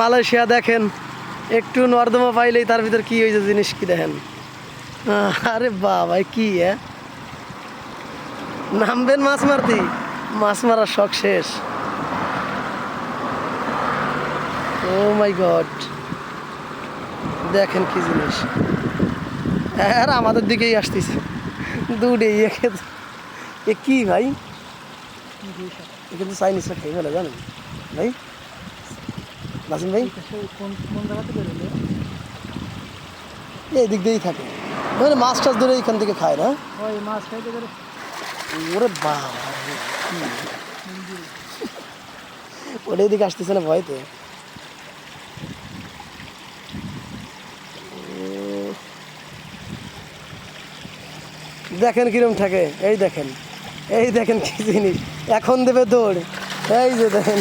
Malaysia দেখেন, একটু নর্দমা পাইলেই তার ভিতর কি হয়েছে জিনিস কি দেখেন। আরে বাবা কি নামবেন মাছ মারতে, মাছ মারার শখ শেষ। ও মাই গড, দেখেন কি জিনিস। আর আমাদের দিকেই আসতেছে দূরে। এ কি ভাই, এ কিন্তু চাইনিজরা খেয়ে ফেলে জানেন ভাই, নাসিম ভাই এই দিক দিয়েই থাকে, মানে মাছ টাছ ধরে এখান থেকে খায় না। ওরে বাবা, ওটা এদিকে আসতেছে না ভয়তে। দেখেন কিরম থাকে, এই দেখেন, এই দেখেন কি জিনিস, এখন দেবে দৌড়, এই যে দেখেন।